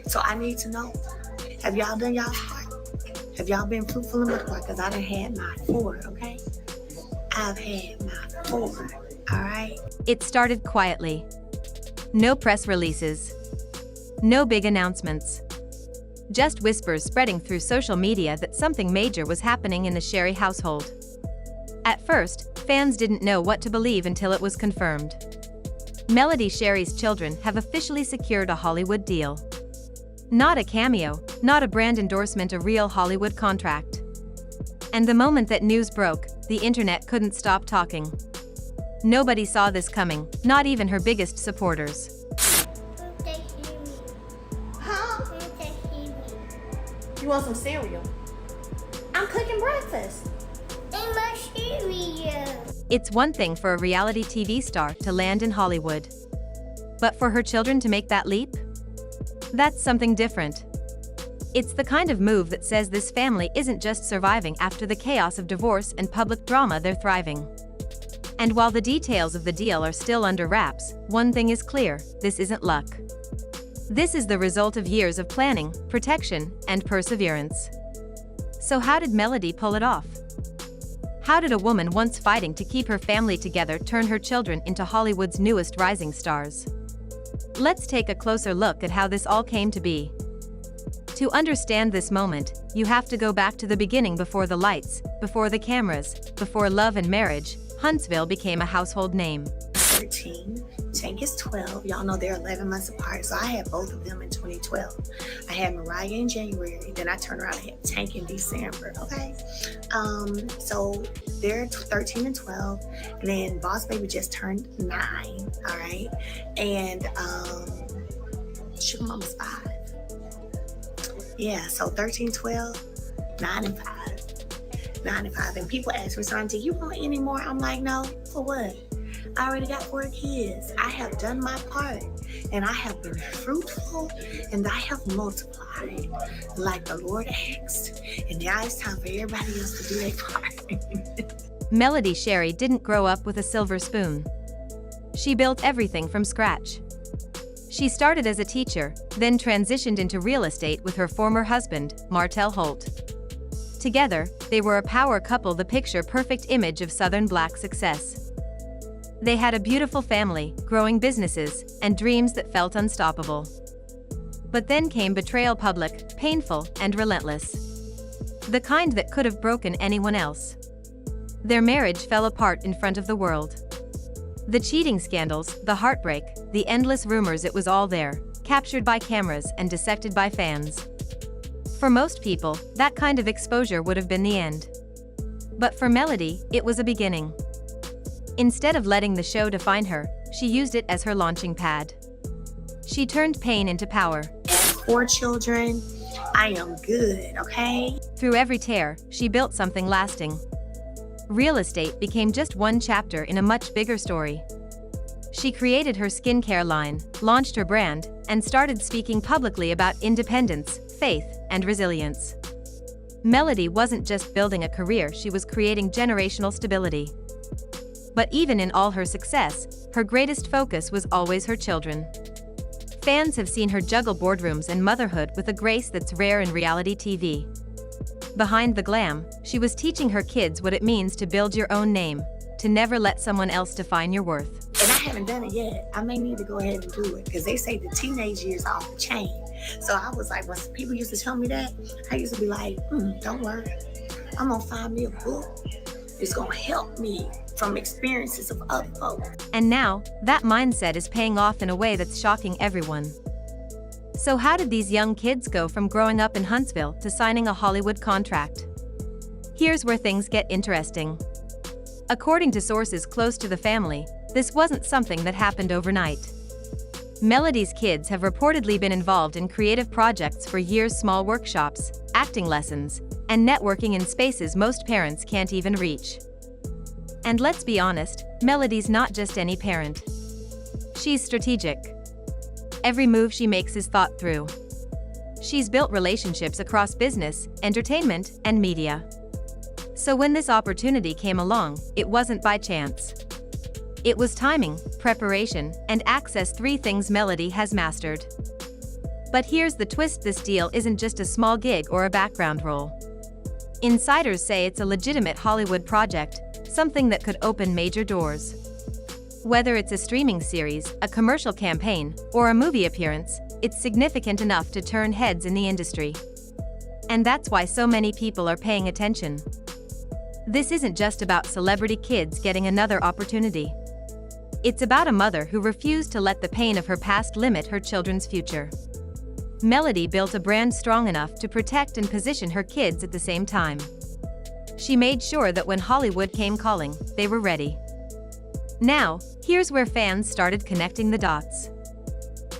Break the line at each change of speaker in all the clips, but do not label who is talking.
So I need to know, have y'all done y'all part? Have y'all been fruitful in my part? Because I done had my 4, okay? I've had my 4, all right?
It started quietly. No press releases. No big announcements. Just whispers spreading through social media that something major was happening in the Shari household. At first, fans didn't know what to believe until it was confirmed. Melody Shari's children have officially secured a Hollywood deal. Not a cameo, not a brand endorsement, a real Hollywood contract. And the moment that news broke, the internet couldn't stop talking. Nobody saw this coming, not even her biggest supporters.
Huh? You want some cereal? I'm cooking breakfast.
And my cereal.
It's one thing for a reality TV star to land in Hollywood. But for her children to make that leap? That's something different. It's the kind of move that says this family isn't just surviving after the chaos of divorce and public drama, they're thriving. And while the details of the deal are still under wraps, one thing is clear: this isn't luck. This is the result of years of planning, protection, and perseverance. So how did Melody pull it off? How did a woman once fighting to keep her family together turn her children into Hollywood's newest rising stars? Let's take a closer look at how this all came to be. To understand this moment, you have to go back to the beginning. Before the lights, before the cameras, before love and marriage, Huntsville became a household name.
13, Tank is 12. Y'all know they're 11 months apart, so I had both of them in 2012. I had Mariah in January, then I turned around and had Tank in December, okay? So they're 13 and 12, and then Boss Baby just turned 9, all right? And Sugar Mama's 5. Yeah, so 13, 12, 9 and 5. 9 and 5. And people ask me, so do you want any more? I'm like, no, for what? I already got 4 kids. I have done my part, and I have been fruitful, and I have multiplied like the Lord asked. And now it's time for everybody else to do their part.
Melody Shari didn't grow up with a silver spoon. She built everything from scratch. She started as a teacher, then transitioned into real estate with her former husband, Martel Holt. Together, they were a power couple, the picture-perfect image of Southern Black success. They had a beautiful family, growing businesses, and dreams that felt unstoppable. But then came betrayal, public, painful, and relentless. The kind that could have broken anyone else. Their marriage fell apart in front of the world. The cheating scandals, the heartbreak, the endless rumors, it was all there, captured by cameras and dissected by fans. For most people, that kind of exposure would have been the end. But for Melody, it was a beginning. Instead of letting the show define her, she used it as her launching pad. She turned pain into power.
4 children, I am good, okay?
Through every tear, she built something lasting. Real estate became just one chapter in a much bigger story. She created her skincare line, launched her brand, and started speaking publicly about independence, faith, and resilience. Melody wasn't just building a career, she was creating generational stability. But even in all her success, her greatest focus was always her children. Fans have seen her juggle boardrooms and motherhood with a grace that's rare in reality TV. Behind the glam, she was teaching her kids what it means to build your own name, to never let someone else define your worth.
And I haven't done it yet. I may need to go ahead and do it, because they say the teenage years are off the chain. So I was like, when people used to tell me that, I used to be like, don't worry. I'm gonna find me a book. It's gonna help me from experiences of other folks.
And now, that mindset is paying off in a way that's shocking everyone. So how did these young kids go from growing up in Huntsville to signing a Hollywood contract? Here's where things get interesting. According to sources close to the family, this wasn't something that happened overnight. Melody's kids have reportedly been involved in creative projects for years, small workshops, acting lessons, and networking in spaces most parents can't even reach. And let's be honest, Melody's not just any parent. She's strategic. Every move she makes is thought through. She's built relationships across business, entertainment, and media. So when this opportunity came along, it wasn't by chance. It was timing, preparation, and access, 3 things Melody has mastered. But here's the twist: this deal isn't just a small gig or a background role. Insiders say it's a legitimate Hollywood project, something that could open major doors. Whether it's a streaming series, a commercial campaign, or a movie appearance, it's significant enough to turn heads in the industry. And that's why so many people are paying attention. This isn't just about celebrity kids getting another opportunity. It's about a mother who refused to let the pain of her past limit her children's future. Melody built a brand strong enough to protect and position her kids at the same time. She made sure that when Hollywood came calling, they were ready. Now, here's where fans started connecting the dots.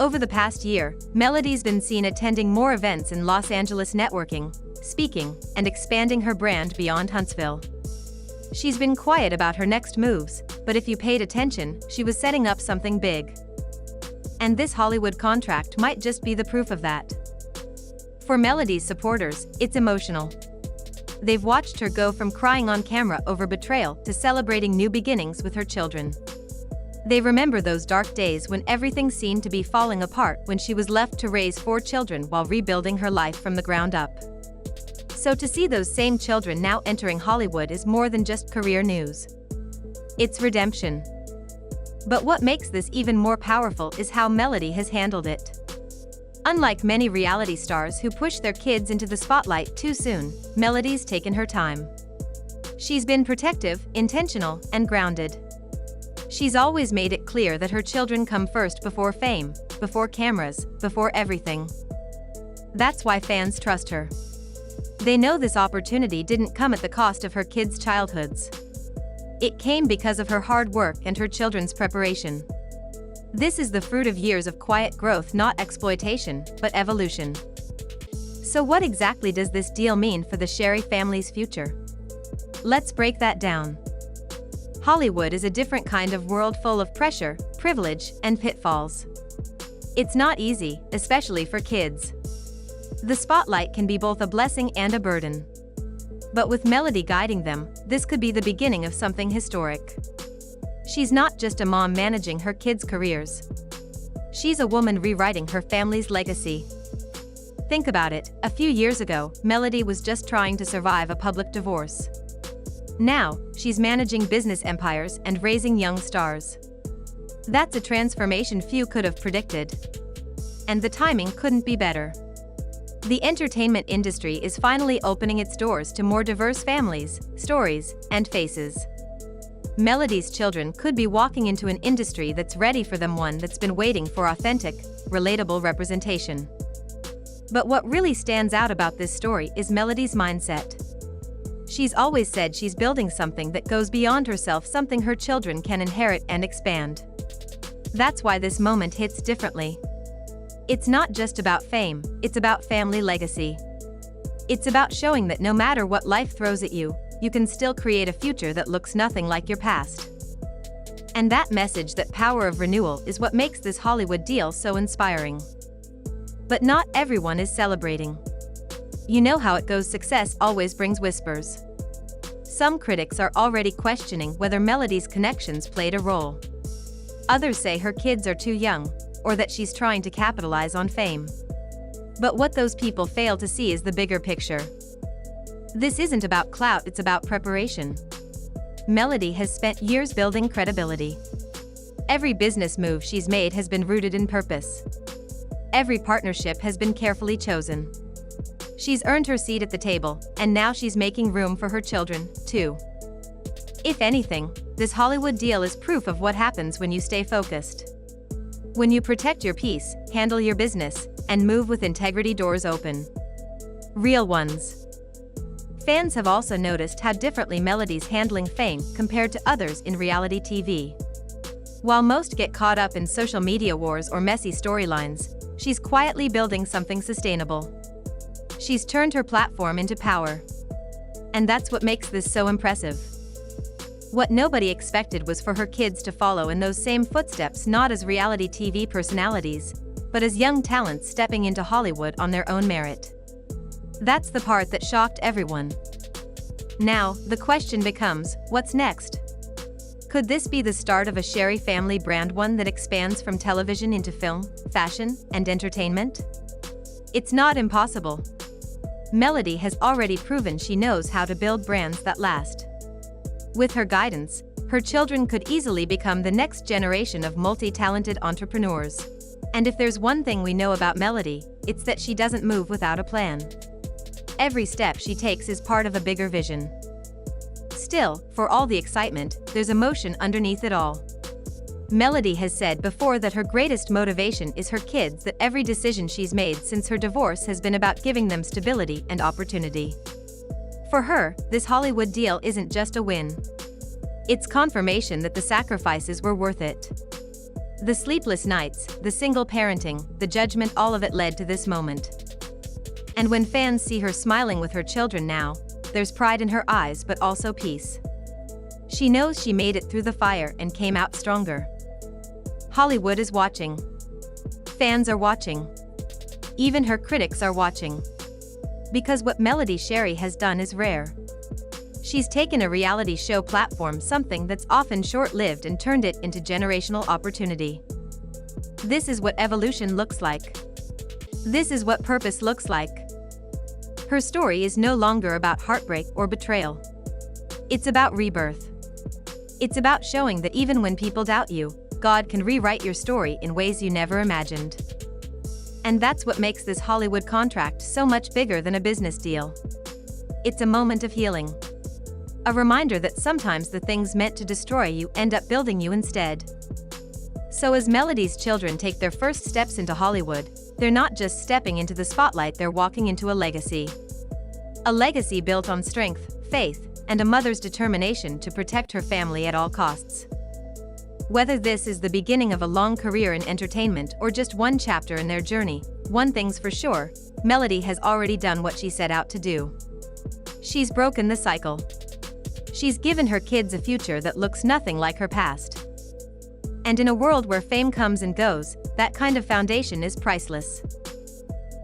Over the past year, Melody's been seen attending more events in Los Angeles, networking, speaking, and expanding her brand beyond Huntsville. She's been quiet about her next moves, but if you paid attention, she was setting up something big. And this Hollywood contract might just be the proof of that. For Melody's supporters, it's emotional. They've watched her go from crying on camera over betrayal to celebrating new beginnings with her children. They remember those dark days when everything seemed to be falling apart, when she was left to raise 4 children while rebuilding her life from the ground up. So to see those same children now entering Hollywood is more than just career news. It's redemption. But what makes this even more powerful is how Melody has handled it. Unlike many reality stars who push their kids into the spotlight too soon, Melody's taken her time. She's been protective, intentional, and grounded. She's always made it clear that her children come first, before fame, before cameras, before everything. That's why fans trust her. They know this opportunity didn't come at the cost of her kids' childhoods. It came because of her hard work and her children's preparation. This is the fruit of years of quiet growth, not exploitation, but evolution. So what exactly does this deal mean for the Shari family's future? Let's break that down. Hollywood is a different kind of world, full of pressure, privilege, and pitfalls. It's not easy, especially for kids. The spotlight can be both a blessing and a burden. But with Melody guiding them, this could be the beginning of something historic. She's not just a mom managing her kids' careers. She's a woman rewriting her family's legacy. Think about it, a few years ago, Melody was just trying to survive a public divorce. Now, she's managing business empires and raising young stars. That's a transformation few could have predicted. And the timing couldn't be better. The entertainment industry is finally opening its doors to more diverse families, stories, and faces. Melody's children could be walking into an industry that's ready for them, one that's been waiting for authentic, relatable representation. But what really stands out about this story is Melody's mindset. She's always said she's building something that goes beyond herself, something her children can inherit and expand. That's why this moment hits differently. It's not just about fame, it's about family legacy. It's about showing that no matter what life throws at you, you can still create a future that looks nothing like your past. And that message, that power of renewal, is what makes this Hollywood deal so inspiring. But not everyone is celebrating. You know how it goes, success always brings whispers. Some critics are already questioning whether Melody's connections played a role. Others say her kids are too young, or that she's trying to capitalize on fame. But what those people fail to see is the bigger picture. This isn't about clout, it's about preparation. Melody has spent years building credibility. Every business move she's made has been rooted in purpose. Every partnership has been carefully chosen. She's earned her seat at the table, and now she's making room for her children, too. If anything, this Hollywood deal is proof of what happens when you stay focused. When you protect your peace, handle your business, and move with integrity, doors open. Real ones. Fans have also noticed how differently Melody's handling fame compared to others in reality TV. While most get caught up in social media wars or messy storylines, she's quietly building something sustainable. She's turned her platform into power. And that's what makes this so impressive. What nobody expected was for her kids to follow in those same footsteps, not as reality TV personalities, but as young talents stepping into Hollywood on their own merit. That's the part that shocked everyone. Now, the question becomes, what's next? Could this be the start of a Shari family brand, one that expands from television into film, fashion, and entertainment? It's not impossible. Melody has already proven she knows how to build brands that last. With her guidance, her children could easily become the next generation of multi-talented entrepreneurs. And if there's one thing we know about Melody, it's that she doesn't move without a plan. Every step she takes is part of a bigger vision. Still, for all the excitement, there's emotion underneath it all. Melody has said before that her greatest motivation is her kids, that every decision she's made since her divorce has been about giving them stability and opportunity. For her, this Hollywood deal isn't just a win. It's confirmation that the sacrifices were worth it. The sleepless nights, the single parenting, the judgment, all of it led to this moment. And when fans see her smiling with her children now, there's pride in her eyes but also peace. She knows she made it through the fire and came out stronger. Hollywood is watching. Fans are watching. Even her critics are watching. Because what Melody Shari has done is rare. She's taken a reality show platform, something that's often short-lived, and turned it into generational opportunity. This is what evolution looks like. This is what purpose looks like. Her story is no longer about heartbreak or betrayal. It's about rebirth. It's about showing that even when people doubt you, God can rewrite your story in ways you never imagined. And that's what makes this Hollywood contract so much bigger than a business deal. It's a moment of healing. A reminder that sometimes the things meant to destroy you end up building you instead. So as Melody's children take their first steps into Hollywood, they're not just stepping into the spotlight, they're walking into a legacy. A legacy built on strength, faith, and a mother's determination to protect her family at all costs. Whether this is the beginning of a long career in entertainment or just one chapter in their journey, one thing's for sure, Melody has already done what she set out to do. She's broken the cycle. She's given her kids a future that looks nothing like her past. And in a world where fame comes and goes, that kind of foundation is priceless.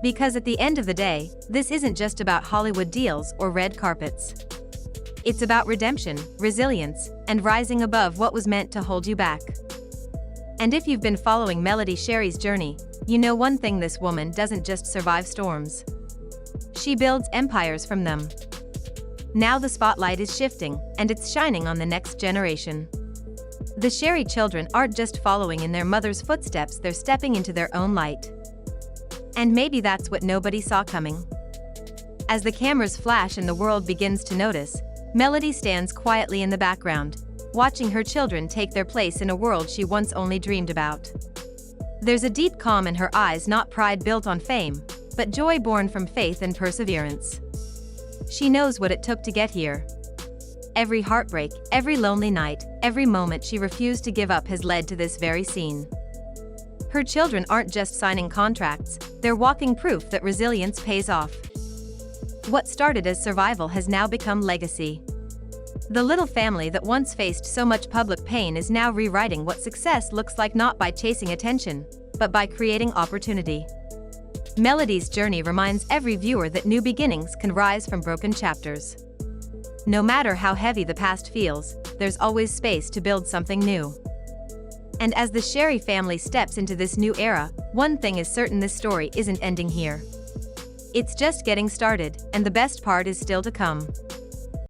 Because at the end of the day, this isn't just about Hollywood deals or red carpets. It's about redemption, resilience, and rising above what was meant to hold you back. And if you've been following Melody Shari's journey, you know one thing: this woman doesn't just survive storms. She builds empires from them. Now the spotlight is shifting, and it's shining on the next generation. The Shari children aren't just following in their mother's footsteps, they're stepping into their own light. And maybe that's what nobody saw coming. As the cameras flash and the world begins to notice, Melody stands quietly in the background, watching her children take their place in a world she once only dreamed about. There's a deep calm in her eyes, not pride built on fame, but joy born from faith and perseverance. She knows what it took to get here. Every heartbreak, every lonely night, every moment she refused to give up has led to this very scene. Her children aren't just signing contracts, they're walking proof that resilience pays off. What started as survival has now become legacy. The little family that once faced so much public pain is now rewriting what success looks like, not by chasing attention, but by creating opportunity. Melody's journey reminds every viewer that new beginnings can rise from broken chapters. No matter how heavy the past feels, there's always space to build something new. And as the Shari family steps into this new era, one thing is certain: this story isn't ending here. It's just getting started, and the best part is still to come.